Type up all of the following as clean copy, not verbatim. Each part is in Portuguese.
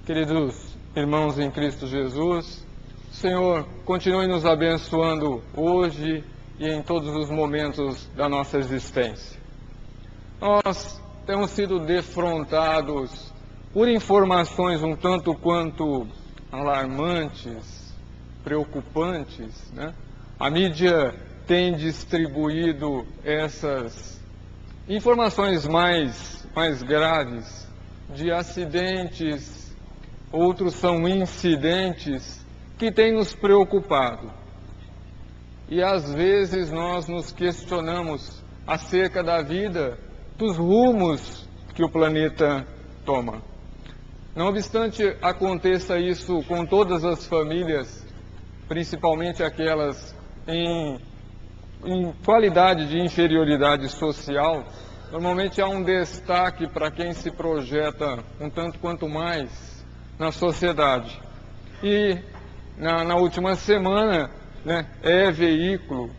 Queridos irmãos em Cristo Jesus, o Senhor continue nos abençoando hoje e em todos os momentos da nossa existência. Nós temos sido defrontados por informações um tanto quanto alarmantes, preocupantes, né? A mídia tem distribuído essas informações mais graves de acidentes, outros são incidentes que têm nos preocupado. E às vezes nós nos questionamos acerca da vida, dos rumos que o planeta toma. Não obstante aconteça isso com todas as famílias, principalmente aquelas em qualidade de inferioridade social, normalmente há um destaque para quem se projeta um tanto quanto mais na sociedade. E na última semana, né, é veículo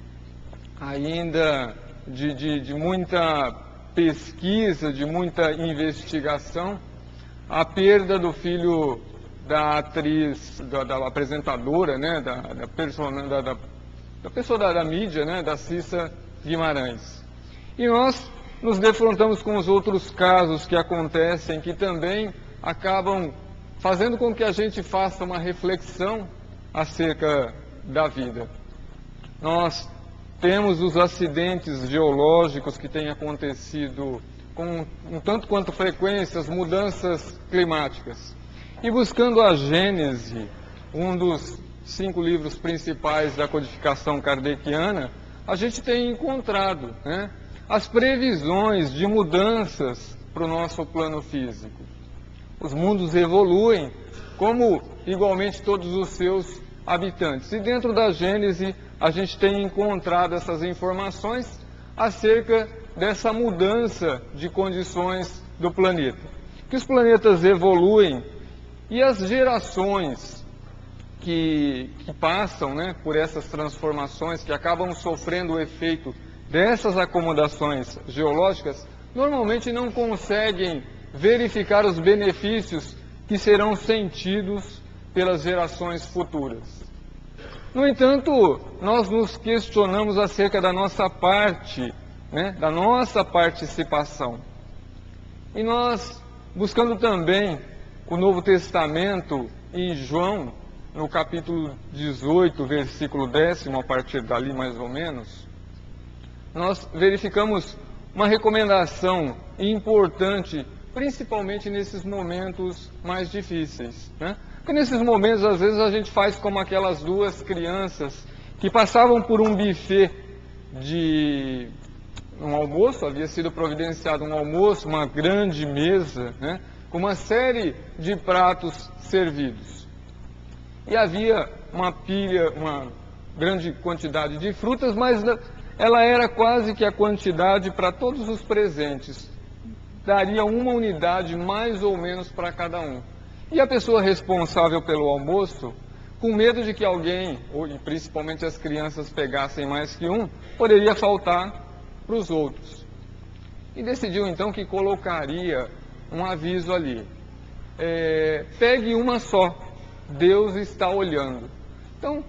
ainda de muita pesquisa, de muita investigação, a perda do filho da atriz, da apresentadora, né, da pessoa da mídia, né, da Cissa Guimarães. E nós nos defrontamos com os outros casos que acontecem, que também acabam fazendo com que a gente faça uma reflexão acerca da vida. Nós temos os acidentes geológicos que têm acontecido com um tanto quanto frequência, as mudanças climáticas. E buscando a Gênese, um dos 5 livros principais da codificação kardeciana, a gente tem encontrado, né, as previsões de mudanças para o nosso plano físico. Os mundos evoluem, como igualmente todos os seus habitantes. E dentro da Gênese, a gente tem encontrado essas informações acerca dessa mudança de condições do planeta. Que os planetas evoluem e as gerações que passam, né, por essas transformações, que acabam sofrendo o efeito dessas acomodações geológicas, normalmente não conseguem verificar os benefícios que serão sentidos pelas gerações futuras. No entanto, nós nos questionamos acerca da nossa parte, né, da nossa participação. E nós, buscando também o Novo Testamento em João, no capítulo 18, versículo 10, a partir dali mais ou menos, nós verificamos uma recomendação importante, principalmente nesses momentos mais difíceis, né? Porque nesses momentos, às vezes, a gente faz como aquelas 2 crianças que passavam por um buffet de um almoço, havia sido providenciado um almoço, uma grande mesa, né, com uma série de pratos servidos. E havia uma pilha, uma grande quantidade de frutas, mas ela era quase que a quantidade para todos os presentes. Daria uma unidade mais ou menos para cada um. E a pessoa responsável pelo almoço, com medo de que alguém, ou principalmente as crianças, pegassem mais que um, poderia faltar para os outros. E decidiu então que colocaria um aviso ali. Pegue uma só, Deus está olhando. Então,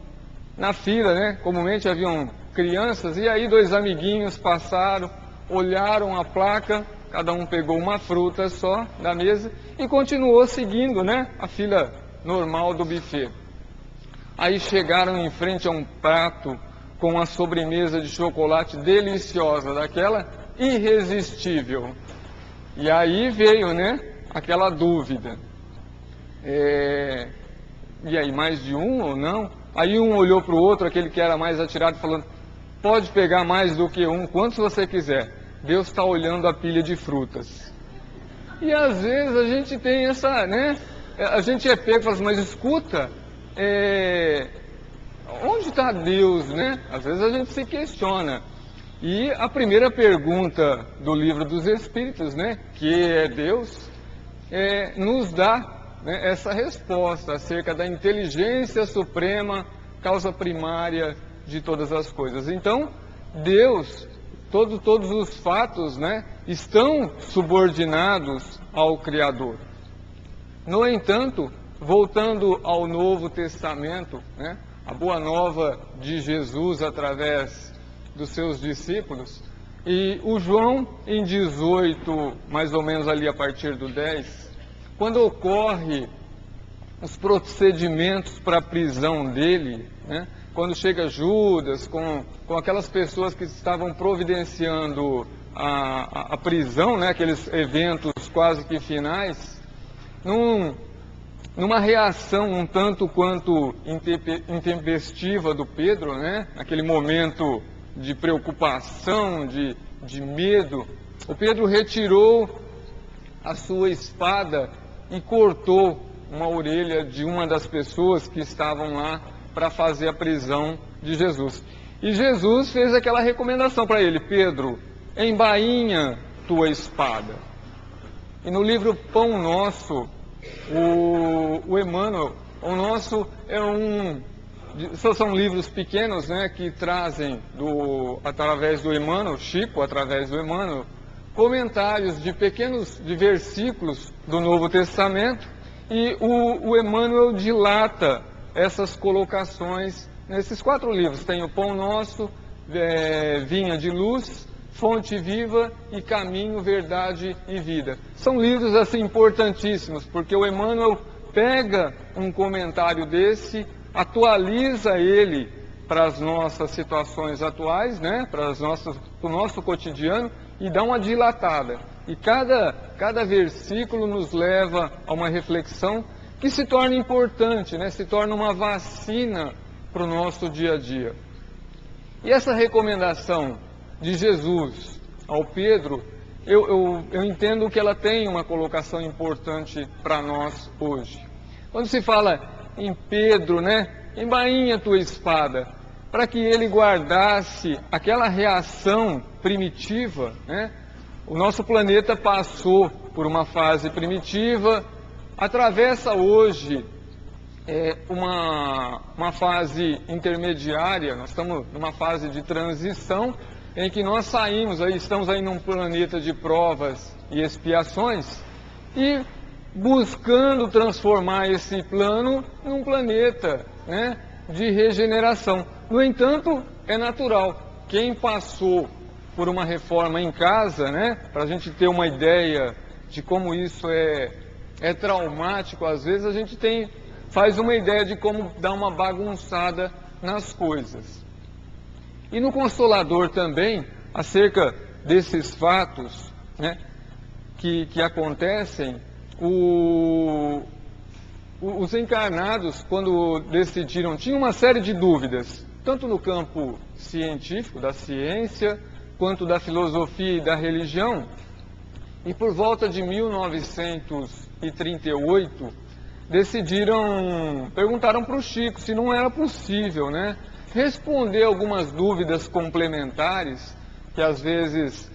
na fila, né, comumente haviam crianças, e aí 2 amiguinhos passaram, olharam a placa, cada um pegou uma fruta só da mesa e continuou seguindo, né, a fila normal do buffet. Aí chegaram em frente a um prato com uma sobremesa de chocolate deliciosa, daquela irresistível. E aí veio, né, aquela dúvida. E aí, mais de um ou não? Aí um olhou para o outro, aquele que era mais atirado, falando, pode pegar mais do que um, quantos você quiser. Deus está olhando a pilha de frutas. E às vezes a gente tem essa, né? A gente é pego e fala assim, mas escuta, onde está Deus, né? Às vezes a gente se questiona. E a primeira pergunta do Livro dos Espíritos, né, que é Deus, nos dá, né, essa resposta acerca da inteligência suprema, causa primária de todas as coisas. Então, Deus, todos os fatos, né, estão subordinados ao Criador. No entanto, voltando ao Novo Testamento, né, a boa nova de Jesus através dos seus discípulos, e o João em 18, mais ou menos ali a partir do 10, quando ocorre os procedimentos para a prisão dele, né, quando chega Judas com aquelas pessoas que estavam providenciando a prisão, né, aqueles eventos quase que finais, numa reação um tanto quanto intempestiva do Pedro, né, aquele momento de preocupação, de medo, o Pedro retirou a sua espada e cortou uma orelha de uma das pessoas que estavam lá para fazer a prisão de Jesus. E Jesus fez aquela recomendação para ele: Pedro, embainha tua espada. E no livro Pão Nosso, o Emmanuel, o nosso são livros pequenos, né, que trazem através do Emmanuel, Chico, através do Emmanuel, comentários de versículos do Novo Testamento, e o Emmanuel dilata essas colocações nesses 4 livros. Tem o Pão Nosso, Vinha de Luz, Fonte Viva e Caminho, Verdade e Vida. São livros assim importantíssimos, porque o Emmanuel pega um comentário desse, atualiza ele para as nossas situações atuais, né, para o nosso cotidiano, e dá uma dilatada. E cada versículo nos leva a uma reflexão que se torna importante, né, se torna uma vacina para o nosso dia a dia. E essa recomendação de Jesus ao Pedro, eu entendo que ela tem uma colocação importante para nós hoje. Quando se fala em Pedro, né, embainha tua espada, para que ele guardasse aquela reação primitiva, né? O nosso planeta passou por uma fase primitiva, atravessa hoje uma fase intermediária. Nós estamos numa fase de transição em que nós estamos aí num planeta de provas e expiações, e buscando transformar esse plano num planeta, né, de regeneração. No entanto, é natural. Quem passou por uma reforma em casa, né, para a gente ter uma ideia de como isso é traumático, às vezes a gente faz uma ideia de como dar uma bagunçada nas coisas. E no Consolador também, acerca desses fatos, né, que acontecem, os encarnados, quando decidiram, tinham uma série de dúvidas, tanto no campo científico, da ciência, quanto da filosofia e da religião, e por volta de 1938, perguntaram para o Chico se não era possível, né, responder algumas dúvidas complementares, que às vezes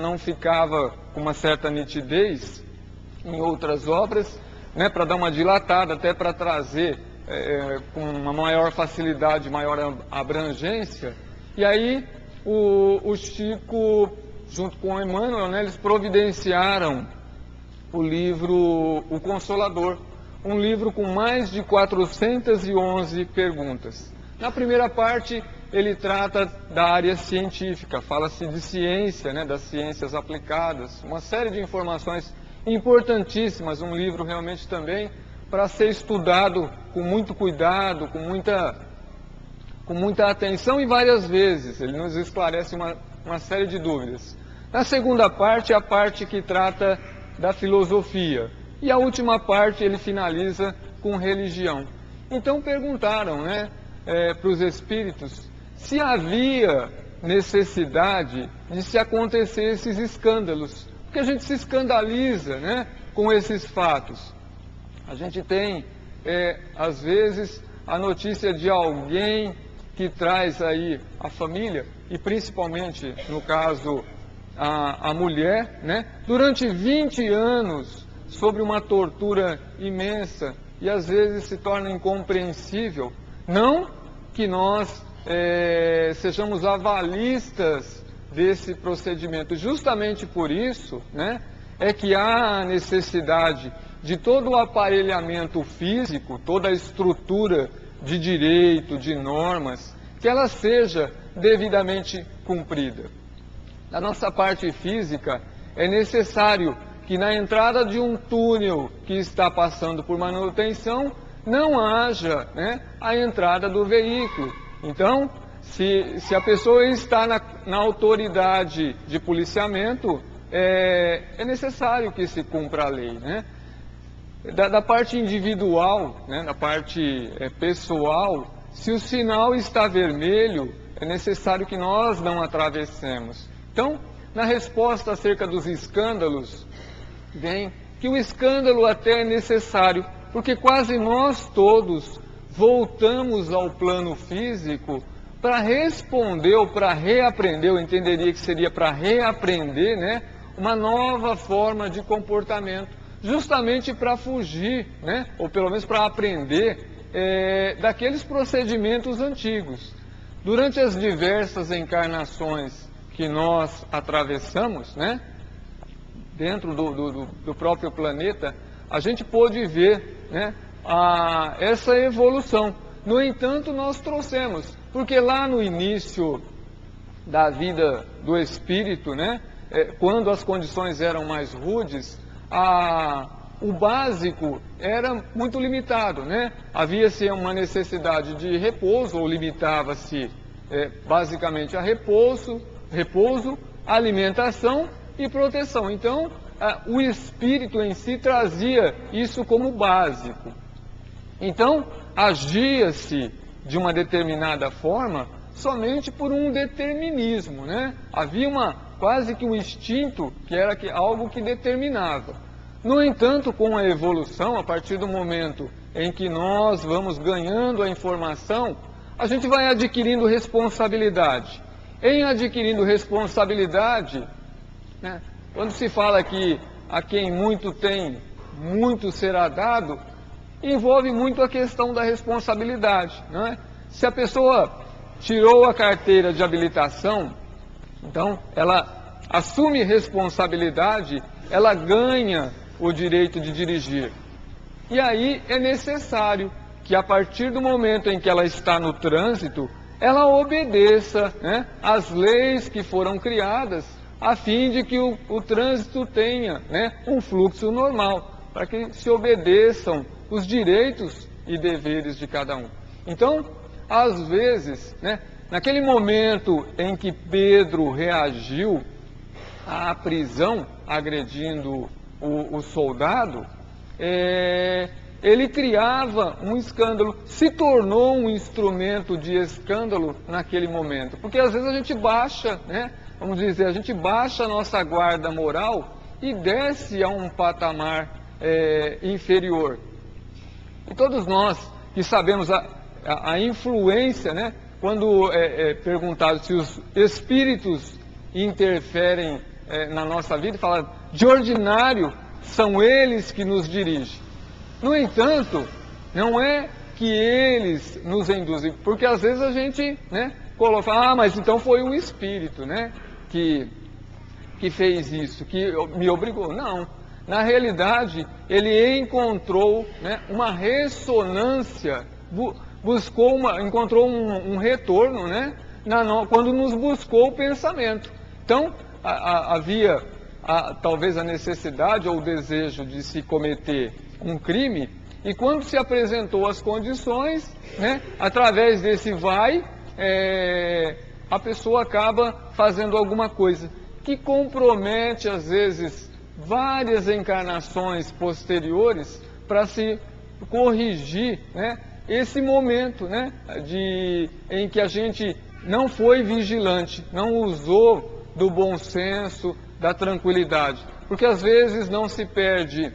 não ficava com uma certa nitidez em outras obras, né, para dar uma dilatada, até para trazer com uma maior facilidade, maior abrangência. E aí o Chico, junto com o Emmanuel, né, eles providenciaram o livro O Consolador, um livro com mais de 411 perguntas. Na primeira parte, ele trata da área científica, fala-se de ciência, né, das ciências aplicadas, uma série de informações importantíssimas, um livro realmente também para ser estudado com muito cuidado, com muita atenção e várias vezes. Ele nos esclarece uma série de dúvidas. Na segunda parte, a parte que trata da filosofia. E a última parte ele finaliza com religião. Então perguntaram, né, para os espíritos se havia necessidade de se acontecer esses escândalos. Porque a gente se escandaliza, né, com esses fatos. A gente tem, às vezes, a notícia de alguém que traz aí a família, e principalmente, no caso, a mulher, né, durante 20 anos, sobre uma tortura imensa, e às vezes se torna incompreensível. Não que nós sejamos avalistas desse procedimento. Justamente por isso, né, é que há a necessidade de todo o aparelhamento físico, toda a estrutura de direito, de normas, que ela seja devidamente cumprida. Da nossa parte física, é necessário que na entrada de um túnel que está passando por manutenção, não haja, né, a entrada do veículo. Então, se a pessoa está na autoridade de policiamento, é necessário que se cumpra a lei, né? Da parte individual, né, da parte pessoal, se o sinal está vermelho, é necessário que nós não atravessemos. Então, na resposta acerca dos escândalos, bem, que o escândalo até é necessário, porque quase nós todos voltamos ao plano físico para responder ou para reaprender, eu entenderia que seria para reaprender, né, uma nova forma de comportamento, justamente para fugir, né, ou pelo menos para aprender daqueles procedimentos antigos. Durante as diversas encarnações que nós atravessamos, né, dentro do próprio planeta, a gente pôde ver, né, essa evolução. No entanto, nós trouxemos, porque lá no início da vida do espírito, né, quando as condições eram mais rudes, o básico era muito limitado, né? Havia-se uma necessidade de repouso, ou limitava-se basicamente a repouso, alimentação e proteção. Então, o espírito em si trazia isso como básico. Então, agia-se de uma determinada forma somente por um determinismo, né? Havia quase que um instinto que era algo que determinava. No entanto, com a evolução, a partir do momento em que nós vamos ganhando a informação, a gente vai adquirindo responsabilidade. Em adquirindo responsabilidade, né, quando se fala que a quem muito tem, muito será dado, envolve muito a questão da responsabilidade, né? Se a pessoa tirou a carteira de habilitação, então ela assume responsabilidade, ela ganha o direito de dirigir. E aí é necessário que a partir do momento em que ela está no trânsito, ela obedeça, né, às leis que foram criadas, a fim de que o trânsito tenha, né, um fluxo normal, para que se obedeçam os direitos e deveres de cada um. Então, às vezes, né, naquele momento em que Pedro reagiu à prisão, agredindo o soldado, ele criava um escândalo, se tornou um instrumento de escândalo naquele momento. Porque às vezes a gente baixa, né, vamos dizer, a gente baixa a nossa guarda moral e desce a um patamar inferior. E todos nós que sabemos a influência, né, quando perguntado se os espíritos interferem na nossa vida, fala, de ordinário são eles que nos dirigem. No entanto, não é que eles nos induzem, porque às vezes a gente, né, coloca, mas então foi o espírito, né, que fez isso, que me obrigou. Não, na realidade ele encontrou, né, uma ressonância, encontrou um retorno, né, quando nos buscou o pensamento. Então, havia talvez a necessidade ou o desejo de se cometer um crime, e quando se apresentou as condições, né, através desse a pessoa acaba fazendo alguma coisa que compromete, às vezes, várias encarnações posteriores para se corrigir, né, esse momento, né, em que a gente não foi vigilante, não usou do bom senso, da tranquilidade. Porque às vezes não se perde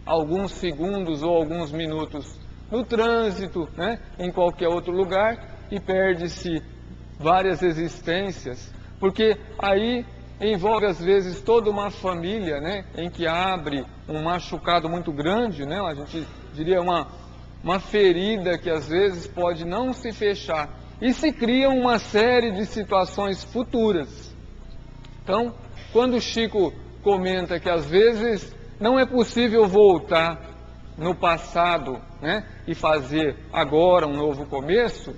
alguns segundos ou alguns minutos no trânsito, né, em qualquer outro lugar, e perde-se várias existências, porque aí envolve às vezes toda uma família, né, em que abre um machucado muito grande, né, a gente diria uma ferida que às vezes pode não se fechar, e se cria uma série de situações futuras. Então, quando o Chico comenta que às vezes não é possível voltar no passado, né, e fazer agora um novo começo,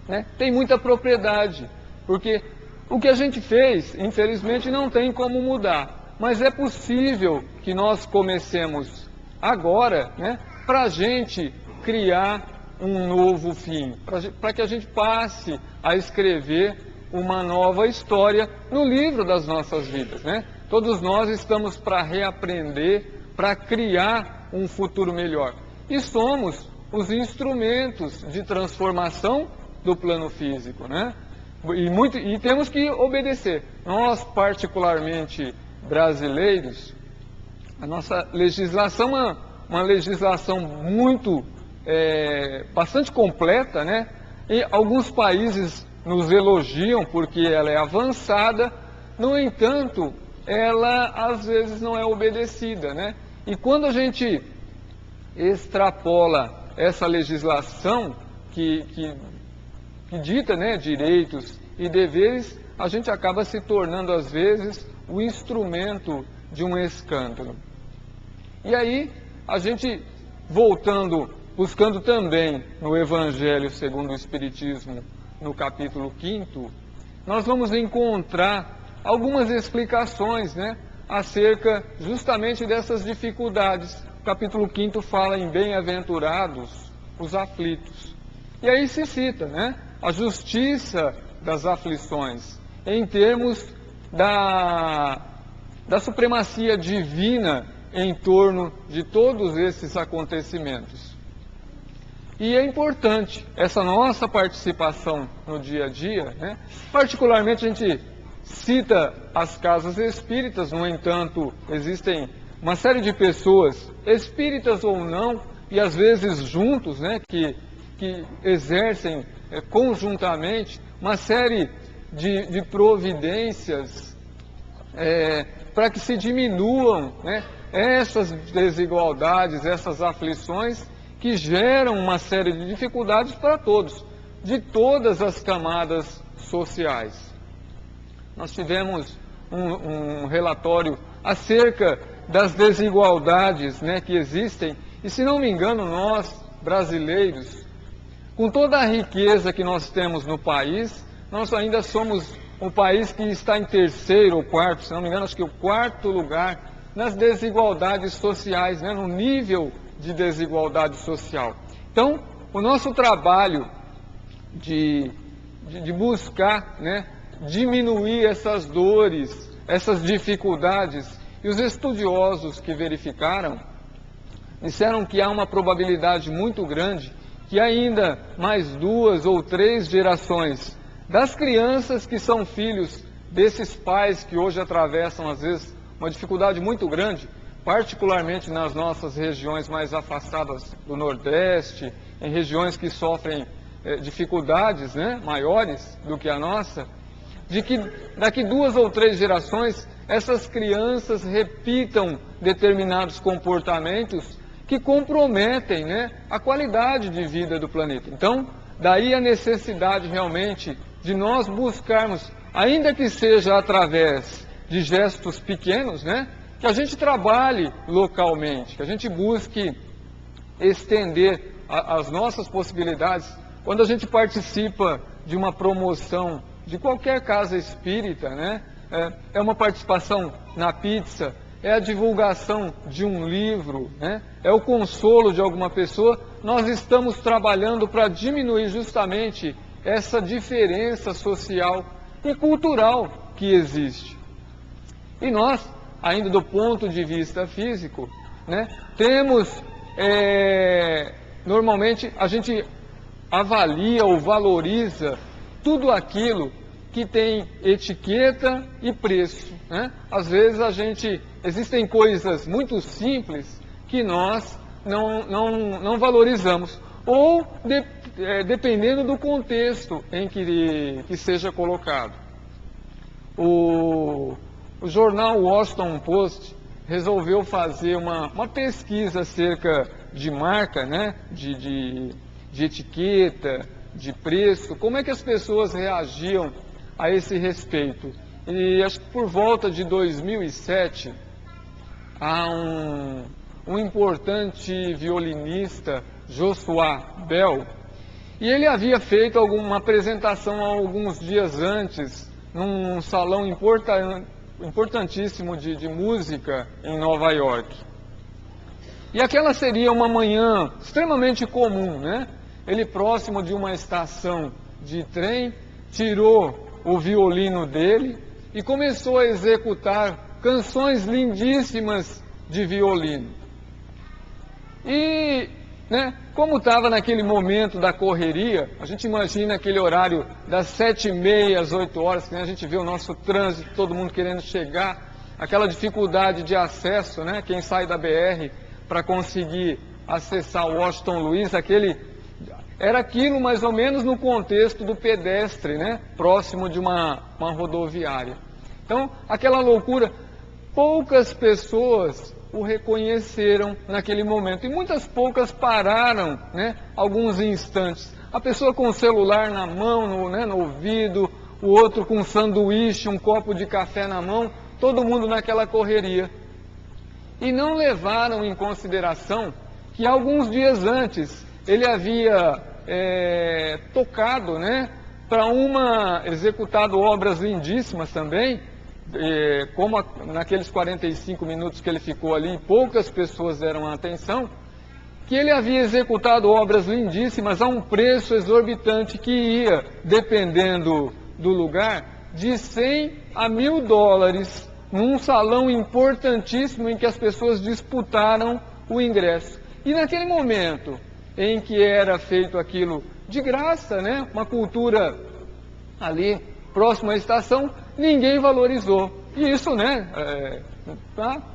né, tem muita propriedade, porque o que a gente fez, infelizmente, não tem como mudar, mas é possível que nós comecemos agora, né, para a gente criar um novo fim, para que a gente passe a escrever uma nova história no livro das nossas vidas, né? Todos nós estamos para reaprender, para criar um futuro melhor. E somos os instrumentos de transformação do plano físico, né? E temos que obedecer. Nós, particularmente brasileiros, a nossa legislação é uma legislação bastante completa, né? E alguns países nos elogiam porque ela é avançada, no entanto, ela às vezes não é obedecida, né? E quando a gente extrapola essa legislação que dita, né, direitos e deveres, a gente acaba se tornando às vezes o instrumento de um escândalo. E aí, a gente buscando também no Evangelho segundo o Espiritismo, no capítulo 5º, nós vamos encontrar algumas explicações, né, acerca justamente dessas dificuldades. O capítulo 5º fala em bem-aventurados os aflitos. E aí se cita, né, a justiça das aflições, em termos da supremacia divina em torno de todos esses acontecimentos. E é importante essa nossa participação no dia a dia, né? Particularmente a gente cita as casas espíritas, no entanto, existem uma série de pessoas, espíritas ou não, e às vezes juntos, né, que exercem conjuntamente uma série de providências para que se diminuam, né, essas desigualdades, essas aflições que geram uma série de dificuldades para todos, de todas as camadas sociais. Nós tivemos um relatório acerca das desigualdades, né, que existem, e se não me engano, nós, brasileiros, com toda a riqueza que nós temos no país, nós ainda somos um país que está em terceiro ou quarto, se não me engano, acho que o quarto lugar nas desigualdades sociais, né, no nível de desigualdade social. Então, o nosso trabalho de buscar, né, diminuir essas dores, essas dificuldades, e os estudiosos que verificaram, disseram que há uma probabilidade muito grande que ainda mais 2 ou 3 gerações das crianças que são filhos desses pais que hoje atravessam, às vezes, uma dificuldade muito grande, particularmente nas nossas regiões mais afastadas do Nordeste, em regiões que sofrem dificuldades, né, maiores do que a nossa, de que daqui 2 ou 3 gerações essas crianças repitam determinados comportamentos que comprometem, né, a qualidade de vida do planeta. Então, daí a necessidade realmente de nós buscarmos, ainda que seja através de gestos pequenos, né, que a gente trabalhe localmente, que a gente busque estender as nossas possibilidades. Quando a gente participa de uma promoção de qualquer casa espírita, né, é uma participação na pizza, é a divulgação de um livro, né, é o consolo de alguma pessoa, nós estamos trabalhando para diminuir justamente essa diferença social e cultural que existe. E nós, ainda do ponto de vista físico, né, temos, normalmente a gente avalia ou valoriza tudo aquilo que tem etiqueta e preço, né? Às vezes existem coisas muito simples que nós não valorizamos, ou dependendo do contexto em que seja colocado. O jornal Washington Post resolveu fazer uma pesquisa acerca de marca, né, de etiqueta, de preço, como é que as pessoas reagiam a esse respeito. E acho que por volta de 2007, a um importante violinista, Joshua Bell, e ele havia feito uma apresentação alguns dias antes, num salão importantíssimo de música em Nova York. E aquela seria uma manhã extremamente comum, né? Ele, próximo de uma estação de trem, tirou o violino dele e começou a executar canções lindíssimas de violino. E, né, como estava naquele momento da correria, a gente imagina aquele horário das 7h30 às 8 horas, que a gente vê o nosso trânsito, todo mundo querendo chegar, aquela dificuldade de acesso, né? Quem sai da BR para conseguir acessar Washington Luiz, era aquilo mais ou menos no contexto do pedestre, né? Próximo de uma rodoviária. Então, aquela loucura, poucas pessoas o reconheceram naquele momento, e muitas poucas pararam, né? Alguns instantes. A pessoa com o celular na mão, no ouvido, o outro com um sanduíche, um copo de café na mão, todo mundo naquela correria. E não levaram em consideração que alguns dias antes ele havia tocado, né, executado obras lindíssimas também, como naqueles 45 minutos que ele ficou ali, poucas pessoas deram atenção, que ele havia executado obras lindíssimas a um preço exorbitante que ia, dependendo do lugar, de 100 a $1.000, num salão importantíssimo em que as pessoas disputaram o ingresso. E naquele momento em que era feito aquilo de graça, né, uma cultura ali próximo à estação, ninguém valorizou. E isso, né,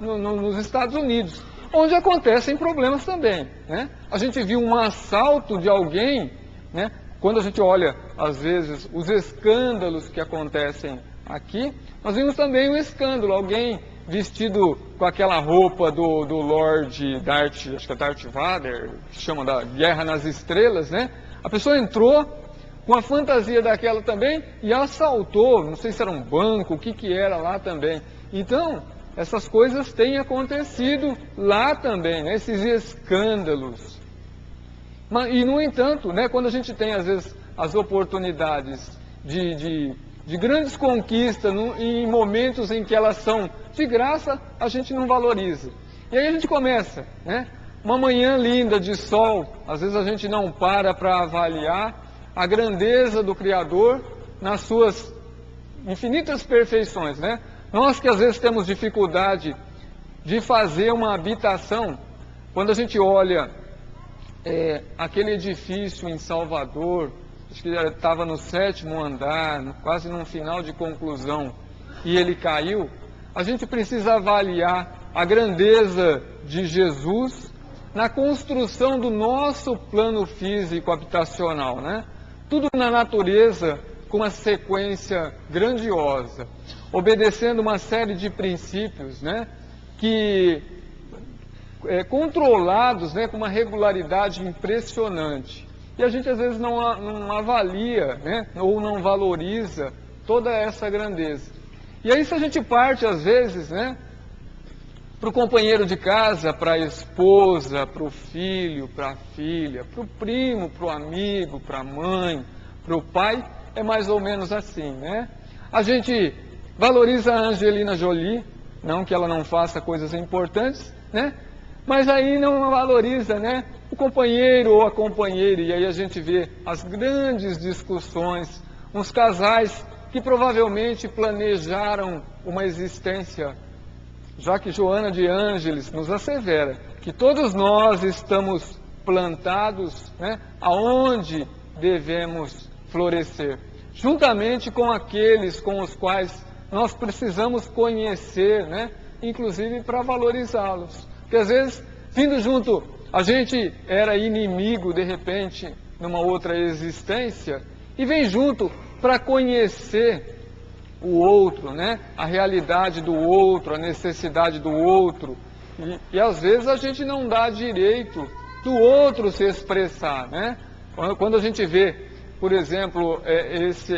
nos Estados Unidos, onde acontecem problemas também, né? A gente viu um assalto de alguém, né? Quando a gente olha, às vezes, os escândalos que acontecem aqui, nós vimos também um escândalo, alguém vestido com aquela roupa do Lord Darth, acho que é Darth Vader, que chama da Guerra nas Estrelas, né? A pessoa entrou com a fantasia daquela também e assaltou, não sei se era um banco, o que era lá também. Então, essas coisas têm acontecido lá também, né? Esses escândalos. E, no entanto, né, quando a gente tem, às vezes, as oportunidades de grandes conquistas em momentos em que elas são de graça, a gente não valoriza. E aí a gente começa, né? Uma manhã linda de sol, às vezes a gente não para avaliar a grandeza do Criador nas suas infinitas perfeições, né? Nós que às vezes temos dificuldade de fazer uma habitação, quando a gente olha aquele edifício em Salvador, acho que estava no 7º andar, quase no final de conclusão, e ele caiu, a gente precisa avaliar a grandeza de Jesus na construção do nosso plano físico habitacional, né? Tudo na natureza com uma sequência grandiosa, obedecendo uma série de princípios, né? Que controlados, né? Com uma regularidade impressionante. E a gente às vezes não avalia, né? Ou não valoriza toda essa grandeza. E aí se a gente parte às vezes, né? Para o companheiro de casa, para a esposa, para o filho, para a filha, para o primo, para o amigo, para a mãe, para o pai, é mais ou menos assim, né? A gente valoriza a Angelina Jolie, não que ela não faça coisas importantes, né? Mas aí não valoriza, né? O companheiro ou a companheira, e aí a gente vê as grandes discussões, uns casais que provavelmente planejaram uma existência, já que Joana de Ângeles nos assevera que todos nós estamos plantados, né, aonde devemos florescer, juntamente com aqueles com os quais nós precisamos conhecer, né, inclusive para valorizá-los. Porque às vezes, vindo junto, a gente era inimigo de repente numa outra existência e vem junto para conhecer o outro, né? A realidade do outro, a necessidade do outro. E às vezes a gente não dá direito do outro se expressar, né? Quando a gente vê, por exemplo,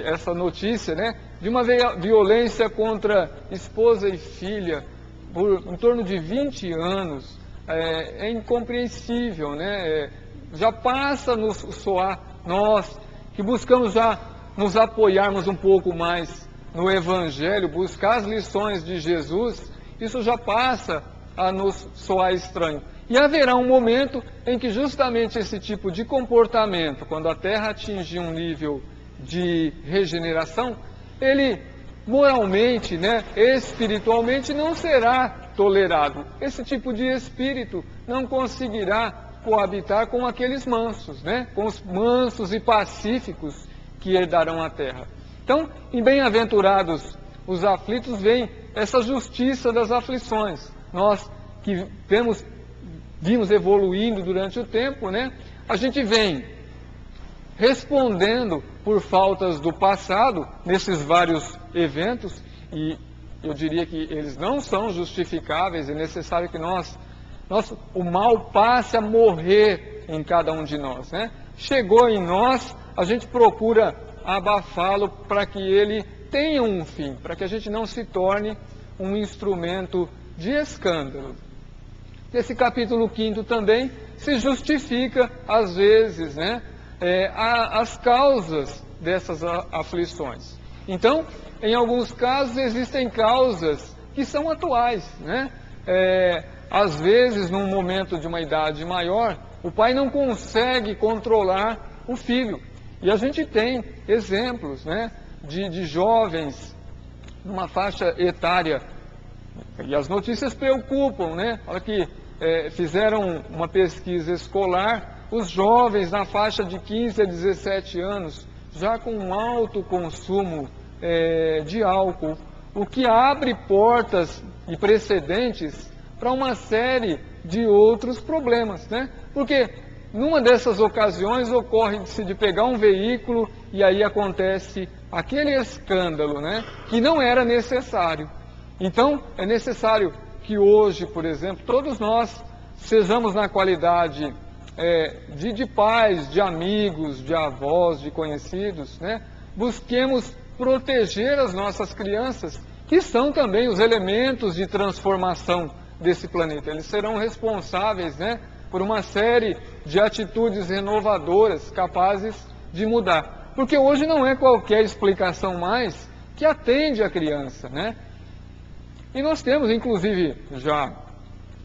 essa notícia, né? De uma violência contra esposa e filha, por em torno de 20 anos, é incompreensível, né? Já passa a nos soar, nós que buscamos já nos apoiarmos um pouco mais no Evangelho, buscar as lições de Jesus, isso já passa a nos soar estranho. E haverá um momento em que justamente esse tipo de comportamento, quando a Terra atingir um nível de regeneração, ele moralmente, né, espiritualmente não será tolerado. Esse tipo de espírito não conseguirá coabitar com aqueles mansos, né, com os mansos e pacíficos que herdarão a terra. Então, em bem-aventurados os aflitos, vem essa justiça das aflições. Nós que vimos evoluindo durante o tempo, né, a gente vem respondendo por faltas do passado, nesses vários eventos, e eu diria que eles não são justificáveis, é necessário que o mal passe a morrer em cada um de nós, né? Chegou em nós, a gente procura abafá-lo para que ele tenha um fim, para que a gente não se torne um instrumento de escândalo. Nesse capítulo 5 também se justifica, às vezes, né, as causas dessas aflições. Então, em alguns casos, existem causas que são atuais, né? Às vezes, num momento de uma idade maior, o pai não consegue controlar o filho. E a gente tem exemplos, né, de jovens numa faixa etária, e as notícias preocupam, né? Olha que fizeram uma pesquisa escolar, os jovens na faixa de 15 a 17 anos, já com um alto consumo de álcool, o que abre portas e precedentes para uma série de outros problemas, né? Porque numa dessas ocasiões ocorre-se de pegar um veículo e aí acontece aquele escândalo, né, que não era necessário. Então, é necessário que hoje, por exemplo, todos nós sejamos na qualidade de pais, de amigos, de avós, de conhecidos, né, busquemos proteger as nossas crianças, que são também os elementos de transformação desse planeta. Eles serão responsáveis, né, por uma série de atitudes renovadoras capazes de mudar. Porque hoje não é qualquer explicação mais que atende a criança, né? E nós temos, inclusive,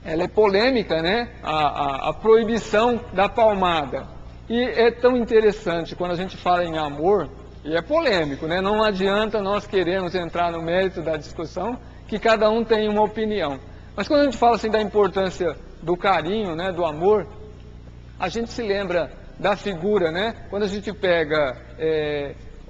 ela é polêmica, né? A proibição da palmada. E é tão interessante quando a gente fala em amor, e é polêmico, né? Não adianta nós queremos entrar no mérito da discussão, que cada um tem uma opinião. Mas quando a gente fala assim da importância do carinho, né, do amor, a gente se lembra da figura, né? Quando a gente pega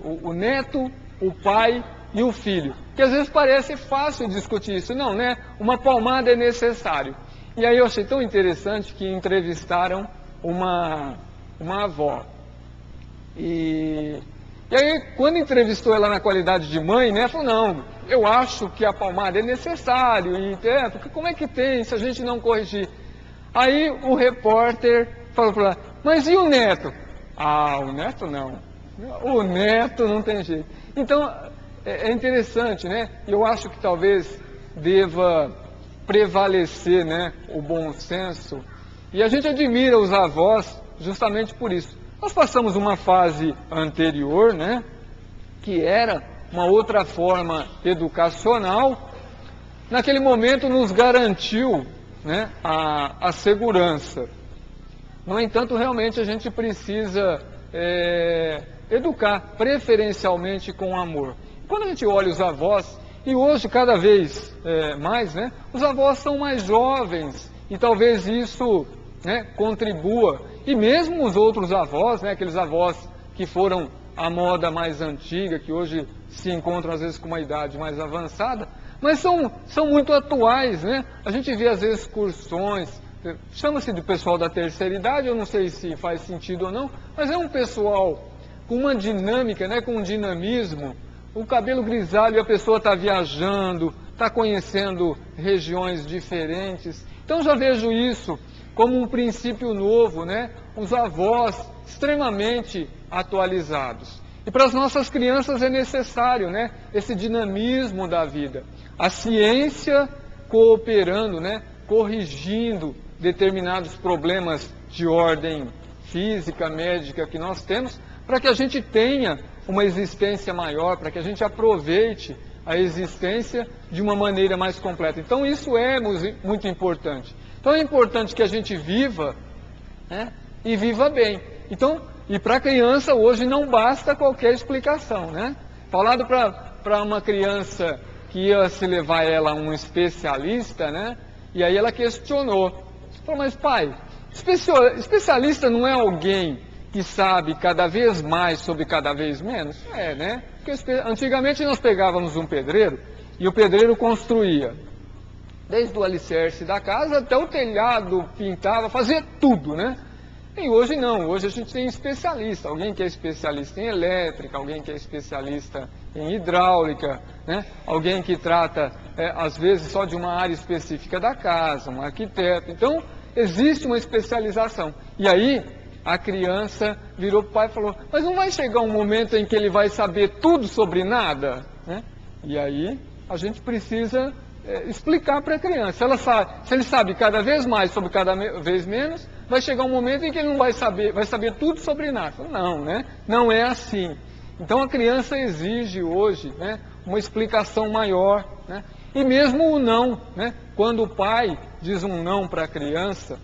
o neto, o pai e o filho, que às vezes parece fácil discutir isso, não, né? Uma palmada é necessário. E aí eu achei tão interessante que entrevistaram uma avó. E aí, quando entrevistou ela na qualidade de mãe, né, falou, não, eu acho que a palmada é necessário, porque como é que tem se a gente não corrigir? Aí o repórter falou para ela, mas e o neto? Ah, o neto não. O neto não tem jeito. Então, é interessante, né? Eu acho que talvez deva prevalecer, né, o bom senso. E a gente admira os avós justamente por isso. Nós passamos uma fase anterior, né, que era uma outra forma educacional. Naquele momento nos garantiu, né, a segurança. No entanto, realmente a gente precisa educar, preferencialmente com amor. Quando a gente olha os avós, e hoje cada vez mais, né, os avós são mais jovens, e talvez isso, né, contribua. E mesmo os outros avós, né, aqueles avós que foram a moda mais antiga, que hoje se encontram às vezes com uma idade mais avançada, mas são muito atuais, né? A gente vê às vezes excursões, chama-se de pessoal da terceira idade, eu não sei se faz sentido ou não, mas é um pessoal com uma dinâmica, né, com um dinamismo, o cabelo grisalho e a pessoa está viajando, está conhecendo regiões diferentes. Então já vejo isso como um princípio novo, né? Os avós extremamente atualizados. E para as nossas crianças é necessário, né, esse dinamismo da vida. A ciência cooperando, né, corrigindo determinados problemas de ordem física, médica que nós temos, para que a gente tenha uma existência maior, para que a gente aproveite a existência de uma maneira mais completa. Então isso é muito importante. Então é importante que a gente viva, né, e viva bem. Então, e para a criança hoje não basta qualquer explicação, né? Falado para uma criança que ia se levar ela a um especialista, né? E aí ela questionou. Falou, mas pai, especialista não é alguém que sabe cada vez mais sobre cada vez menos? É, né? Porque antigamente nós pegávamos um pedreiro e o pedreiro construía desde o alicerce da casa até o telhado, pintava, fazia tudo, né? E hoje não, hoje a gente tem especialista, alguém que é especialista em elétrica, alguém que é especialista em hidráulica, né? Alguém que trata, às vezes, só de uma área específica da casa, um arquiteto. Então, existe uma especialização. E aí, a criança virou para o pai e falou, mas não vai chegar um momento em que ele vai saber tudo sobre nada? Né? E aí, a gente precisa explicar para a criança. Se ele sabe cada vez mais sobre cada vez menos, vai chegar um momento em que ele não vai saber tudo sobre nada. Não, né? Não é assim. Então a criança exige hoje, né, uma explicação maior, né? E mesmo o não, né? Quando o pai diz um não para a criança,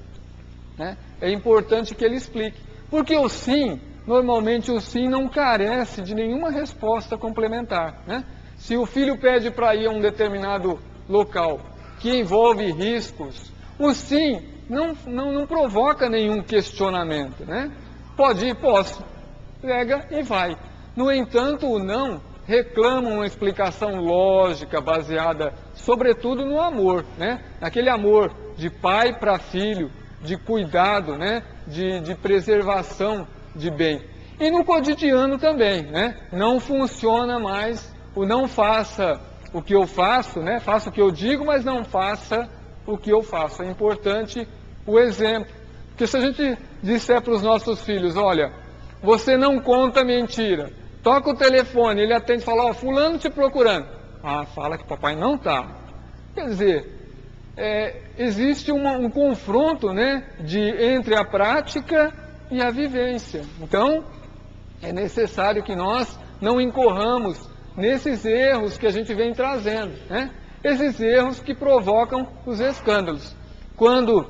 né, é importante que ele explique. Porque o sim, normalmente o sim não carece de nenhuma resposta complementar, né? Se o filho pede para ir a um determinado local que envolve riscos, o sim não provoca nenhum questionamento, né? Pode ir, posso. Pega e vai. No entanto, o não reclama uma explicação lógica, baseada, sobretudo, no amor, né? Naquele amor de pai para filho, de cuidado, né? De preservação de bem. E no cotidiano também, né? Não funciona mais o não faça o que eu faço, né? Faça o que eu digo, mas não faça o que eu faço. É importante o exemplo. Porque se a gente disser para os nossos filhos, olha, você não conta mentira, toca o telefone, ele atende e fala, ó, fulano te procurando. Ah, fala que papai não está. Quer dizer, existe um confronto, né, entre a prática e a vivência. Então, é necessário que nós não incorramos nesses erros que a gente vem trazendo, né? Esses erros que provocam os escândalos. Quando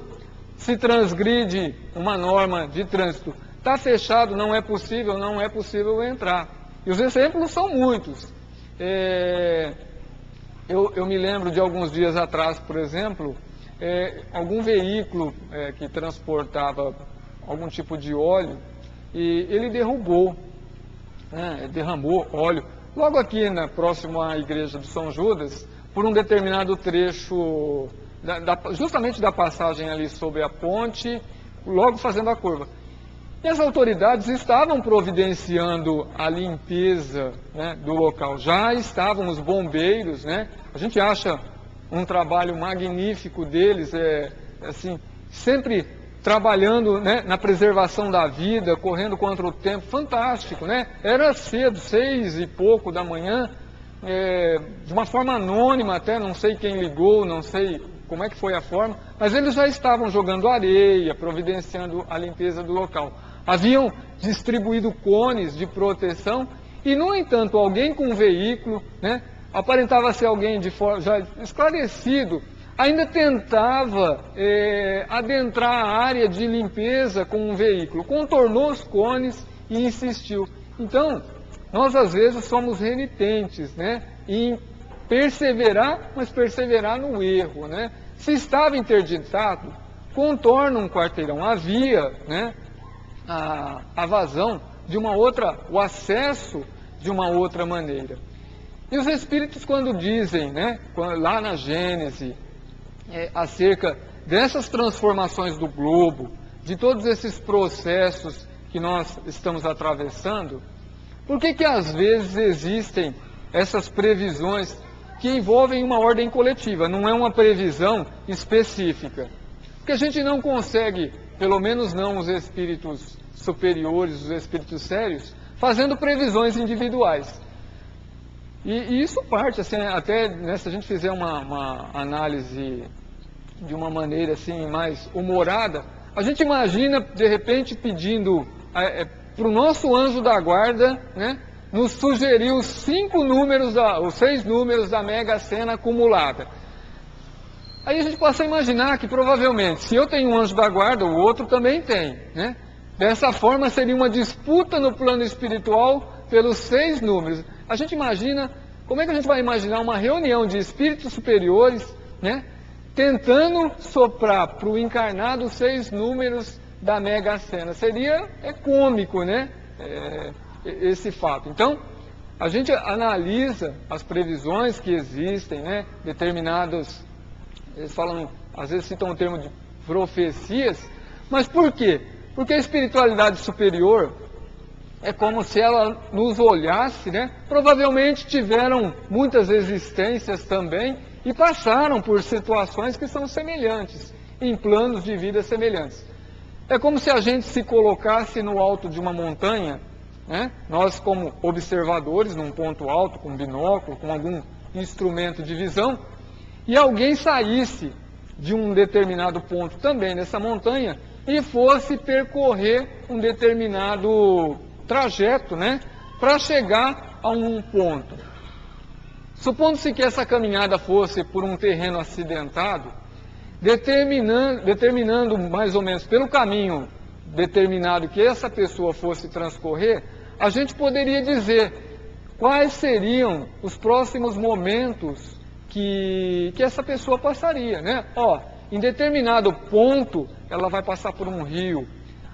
se transgride uma norma de trânsito, está fechado, não é possível entrar. E os exemplos são muitos. Eu me lembro de alguns dias atrás, por exemplo, algum veículo que transportava algum tipo de óleo, e ele derrubou, né, derramou óleo, logo aqui próximo à igreja de São Judas, por um determinado trecho, justamente da passagem ali sobre a ponte, logo fazendo a curva. E as autoridades estavam providenciando a limpeza, né, do local. Já estavam os bombeiros, né? A gente acha um trabalho magnífico deles, assim, sempre trabalhando, né, na preservação da vida, correndo contra o tempo, fantástico, né? Era cedo, 6 e pouco da manhã, de uma forma anônima até, não sei quem ligou, não sei como é que foi a forma, mas eles já estavam jogando areia, providenciando a limpeza do local. Haviam distribuído cones de proteção e, no entanto, alguém com um veículo, né, aparentava ser alguém já esclarecido, ainda tentava adentrar a área de limpeza com um veículo, contornou os cones e insistiu. Então, nós às vezes somos renitentes, né, em perseverar, mas perseverar no erro, né? Se estava interditado, contorna um quarteirão. Havia, né, a vazão de uma outra, o acesso de uma outra maneira. E os Espíritos, quando dizem, né, lá na Gênese, acerca dessas transformações do globo, de todos esses processos que nós estamos atravessando, por que às vezes existem essas previsões que envolvem uma ordem coletiva, não é uma previsão específica? Porque a gente não consegue, pelo menos não os espíritos superiores, os espíritos sérios, fazendo previsões individuais. E isso parte, assim, até né, se a gente fizer uma análise de uma maneira assim mais humorada, a gente imagina de repente pedindo para o nosso anjo da guarda, né, nos sugerir os 6 números da Mega Sena acumulada. Aí a gente passa a imaginar que provavelmente, se eu tenho um anjo da guarda, o outro também tem, né? Dessa forma seria uma disputa no plano espiritual pelos 6 números. A gente imagina, como é que a gente vai imaginar uma reunião de espíritos superiores, né, tentando soprar para o encarnado 6 números da Mega Sena? Seria cômico, né? Esse fato. Então, a gente analisa as previsões que existem, né? Determinados, eles falam, às vezes citam o termo de profecias, mas por quê? Porque a espiritualidade superior é como se ela nos olhasse, né? Provavelmente tiveram muitas existências também e passaram por situações que são semelhantes, em planos de vida semelhantes. É como se a gente se colocasse no alto de uma montanha, né? Nós como observadores, num ponto alto, com binóculo, com algum instrumento de visão, e alguém saísse de um determinado ponto também nessa montanha e fosse percorrer um determinado trajeto, né, para chegar a um ponto. Supondo-se que essa caminhada fosse por um terreno acidentado, determinando mais ou menos pelo caminho determinado que essa pessoa fosse transcorrer, a gente poderia dizer quais seriam os próximos momentos que essa pessoa passaria, né? Em determinado ponto ela vai passar por um rio.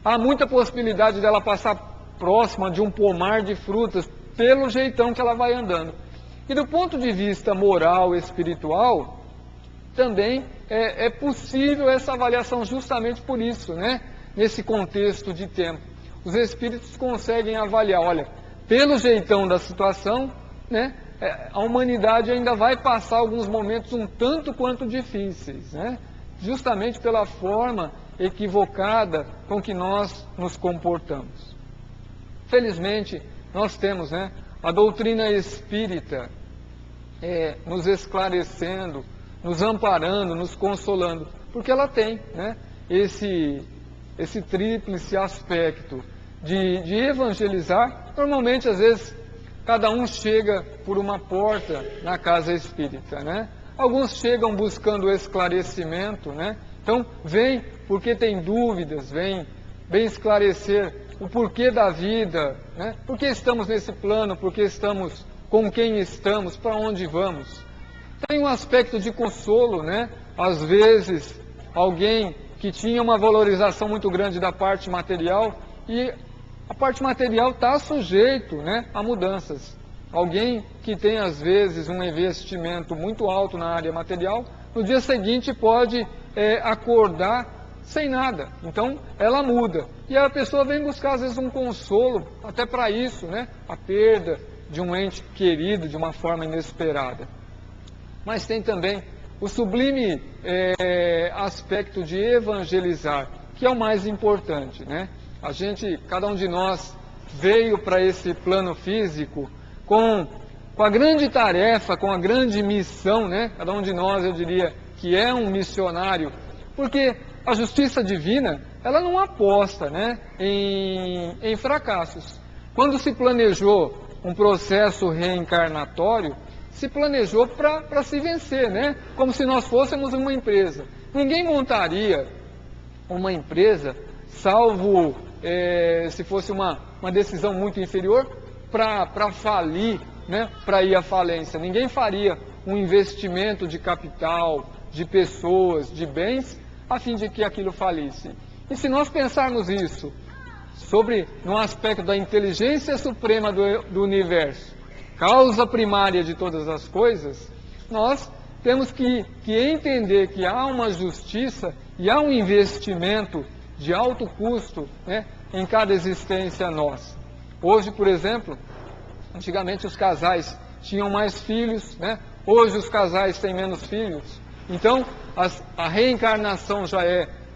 Há muita possibilidade dela passar próxima de um pomar de frutas pelo jeitão que ela vai andando. E do ponto de vista moral e espiritual, também é possível essa avaliação justamente por isso, né? Nesse contexto de tempo. Os espíritos conseguem avaliar, olha, pelo jeitão da situação, né? A humanidade ainda vai passar alguns momentos um tanto quanto difíceis, né? Justamente pela forma equivocada com que nós nos comportamos. Felizmente, nós temos, né, a doutrina espírita nos esclarecendo, nos amparando, nos consolando, porque ela tem, né, esse tríplice aspecto de evangelizar. Normalmente, às vezes, cada um chega por uma porta na casa espírita, né? Alguns chegam buscando esclarecimento, né? Então, vem porque tem dúvidas, vem esclarecer o porquê da vida, né? Por que estamos nesse plano, por que estamos, com quem estamos, para onde vamos. Tem um aspecto de consolo, né? Às vezes, alguém que tinha uma valorização muito grande da parte material e a parte material está sujeito, né, a mudanças. Alguém que tem, às vezes, um investimento muito alto na área material, no dia seguinte pode acordar sem nada. Então, ela muda. E a pessoa vem buscar, às vezes, um consolo, até para isso, né, a perda de um ente querido de uma forma inesperada. Mas tem também o sublime aspecto de evangelizar, que é o mais importante, né? Cada um de nós veio para esse plano físico com a grande tarefa, com a grande missão, né? Cada um de nós, eu diria, que é um missionário, porque a justiça divina, ela não aposta, né, em fracassos. Quando se planejou um processo reencarnatório, se planejou para se vencer, né? Como se nós fôssemos uma empresa. Ninguém montaria uma empresa, salvo se fosse uma decisão muito inferior, para falir, né? Para ir à falência. Ninguém faria um investimento de capital, de pessoas, de bens, a fim de que aquilo falisse. E se nós pensarmos isso no aspecto da inteligência suprema do universo, causa primária de todas as coisas, nós temos que entender que há uma justiça e há um investimento de alto custo, né, em cada existência nossa. Hoje, por exemplo, antigamente os casais tinham mais filhos, né? Hoje os casais têm menos filhos. Então, a reencarnação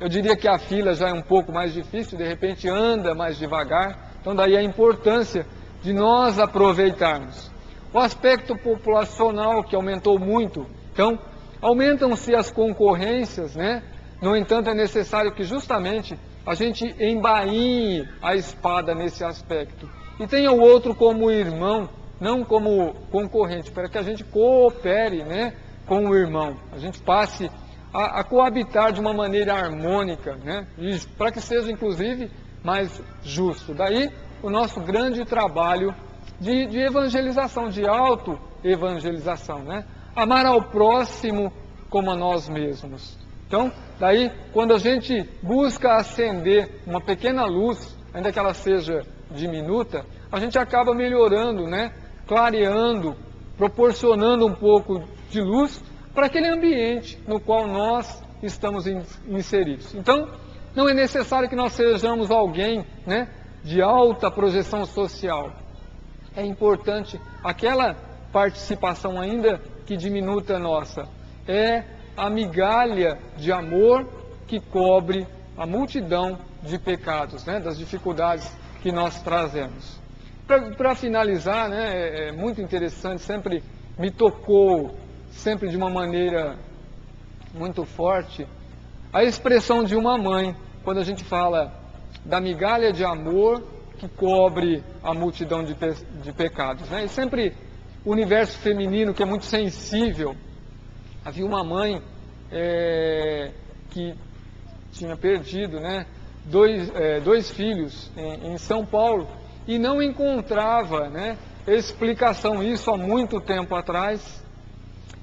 eu diria que a fila já é um pouco mais difícil, de repente anda mais devagar. Então, daí a importância de nós aproveitarmos. o aspecto populacional, que aumentou muito. Então, aumentam-se as concorrências, né? No entanto, é necessário que justamente a gente embainhe a espada nesse aspecto. E tenha o outro como irmão, não como concorrente, para que a gente coopere, né, com o irmão. A gente passe a coabitar de uma maneira harmônica, né? E para que seja, inclusive, mais justo. Daí, o nosso grande trabalho de evangelização, de auto-evangelização, né? Amar ao próximo como a nós mesmos. Então, daí, quando a gente busca acender uma pequena luz, ainda que ela seja diminuta, a gente acaba melhorando, né? Clareando, proporcionando um pouco de luz para aquele ambiente no qual nós estamos inseridos. Então, não é necessário que nós sejamos alguém, né, de alta projeção social. É importante aquela participação, ainda que diminuta nossa, é a migalha de amor que cobre a multidão de pecados, né, das dificuldades que nós trazemos. Para finalizar, né, é muito interessante, sempre me tocou, sempre de uma maneira muito forte, a expressão de uma mãe, quando a gente fala da migalha de amor que cobre a multidão de pecados, né? E sempre o universo feminino, que é muito sensível. Havia uma mãe que tinha perdido, né, dois filhos em São Paulo e não encontrava, né, explicação isso há muito tempo atrás.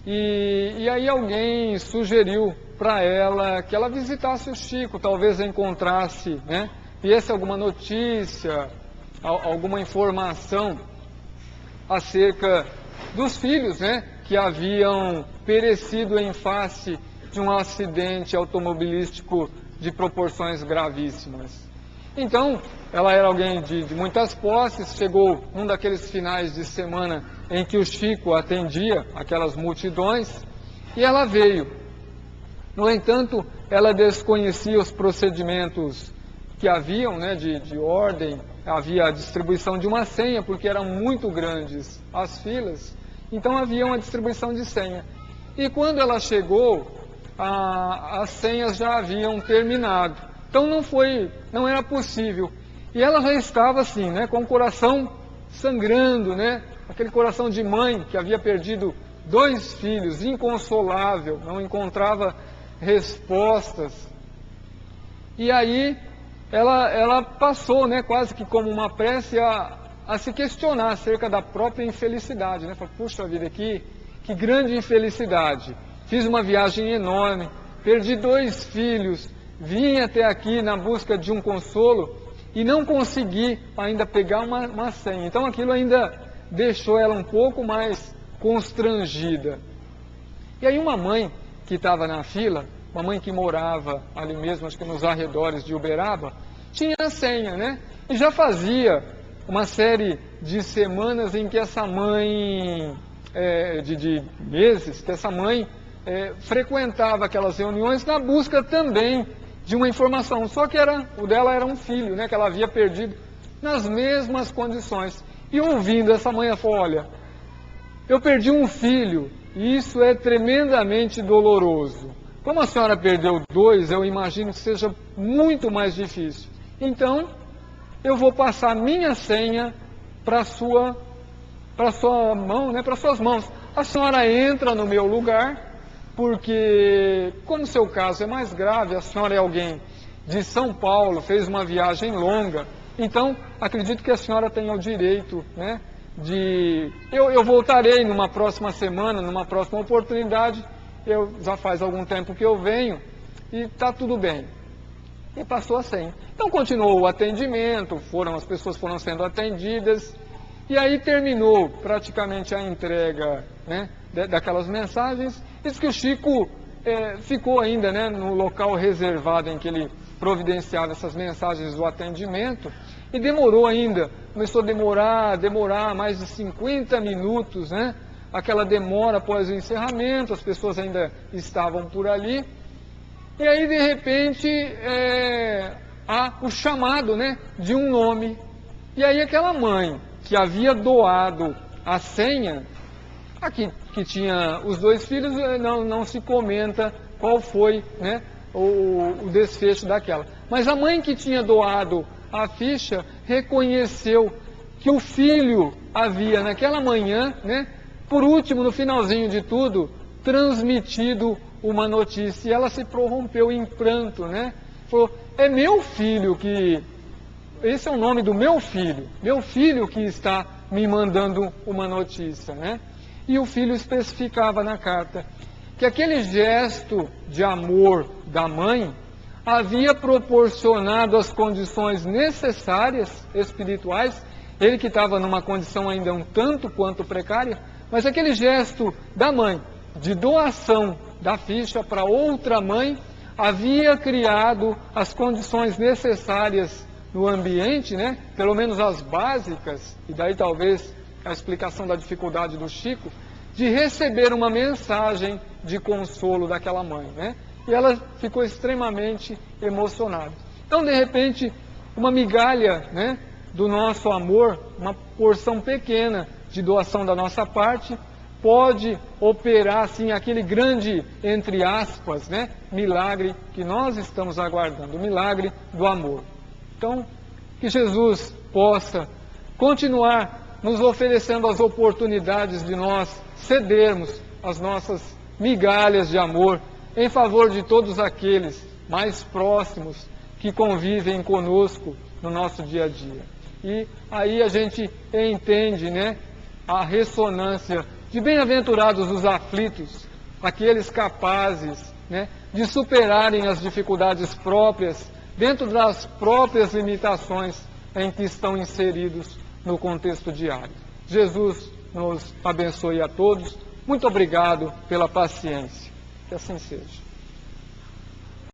E aí alguém sugeriu para ela que ela visitasse o Chico, talvez encontrasse, né, viesse alguma notícia, alguma informação acerca dos filhos, né, que haviam perecido em face de um acidente automobilístico de proporções gravíssimas. Então, ela era alguém de muitas posses, chegou um daqueles finais de semana em que o Chico atendia aquelas multidões, e ela veio. No entanto, ela desconhecia os procedimentos que haviam, né, de ordem, havia a distribuição de uma senha, porque eram muito grandes as filas, então havia uma distribuição de senha. E quando ela chegou, as senhas já haviam terminado. Então não era possível. E ela já estava assim, né, com o coração sangrando, né, aquele coração de mãe que havia perdido 2 filhos, inconsolável, não encontrava respostas. E aí ela passou, né, quase que como uma prece a se questionar acerca da própria infelicidade, né? Falei, puxa vida, que grande infelicidade. Fiz uma viagem enorme, perdi 2 filhos, vim até aqui na busca de um consolo e não consegui ainda pegar uma senha. Então aquilo ainda deixou ela um pouco mais constrangida. E aí uma mãe que estava na fila, uma mãe que morava ali mesmo, acho que nos arredores de Uberaba, tinha a senha, né? E já fazia uma série de semanas em que essa mãe, de meses, que essa mãe frequentava aquelas reuniões na busca também de uma informação. Só que o dela era um filho, né? Que ela havia perdido nas mesmas condições. E ouvindo essa mãe, ela falou, olha, eu perdi um filho e isso é tremendamente doloroso. Como a senhora perdeu 2, eu imagino que seja muito mais difícil. Então, eu vou passar minha senha para sua mão, né, para suas mãos. A senhora entra no meu lugar, porque como o seu caso é mais grave, a senhora é alguém de São Paulo, fez uma viagem longa, então acredito que a senhora tenha o direito, né, eu voltarei numa próxima semana, numa próxima oportunidade. Já faz algum tempo que eu venho e está tudo bem. E passou a senha. Então continuou o atendimento, as pessoas foram sendo atendidas, e aí terminou praticamente a entrega, né, daquelas mensagens. Diz que o Chico ficou ainda, né, no local reservado em que ele providenciava essas mensagens do atendimento, e demorou ainda, começou a demorar mais de 50 minutos, né? Aquela demora após o encerramento, as pessoas ainda estavam por ali, e aí de repente há o chamado, né, de um nome, e aí aquela mãe que havia doado a senha, aqui que tinha os 2 filhos, não se comenta qual foi, né, o desfecho daquela. Mas a mãe que tinha doado a ficha reconheceu que o filho havia, naquela manhã, né, por último, no finalzinho de tudo, transmitido uma notícia. E ela se prorrompeu em pranto, né? Falou, é meu filho que... Esse é o nome do meu filho que está me mandando uma notícia, né? E o filho especificava na carta que aquele gesto de amor da mãe havia proporcionado as condições necessárias, espirituais, ele que estava numa condição ainda um tanto quanto precária, mas aquele gesto da mãe, de doação da ficha para outra mãe, havia criado as condições necessárias no ambiente, né? Pelo menos as básicas, e daí talvez a explicação da dificuldade do Chico, de receber uma mensagem de consolo daquela mãe, né? E ela ficou extremamente emocionada. Então, de repente, uma migalha, né, do nosso amor, uma porção pequena de doação da nossa parte, pode operar, assim, aquele grande, entre aspas, né, milagre que nós estamos aguardando, o milagre do amor. Então, que Jesus possa continuar nos oferecendo as oportunidades de nós cedermos as nossas migalhas de amor em favor de todos aqueles mais próximos que convivem conosco no nosso dia a dia. E aí a gente entende, né, a ressonância de bem-aventurados os aflitos, aqueles capazes, né, de superarem as dificuldades próprias dentro das próprias limitações em que estão inseridos no contexto diário. Jesus nos abençoe a todos. Muito obrigado pela paciência. Que assim seja.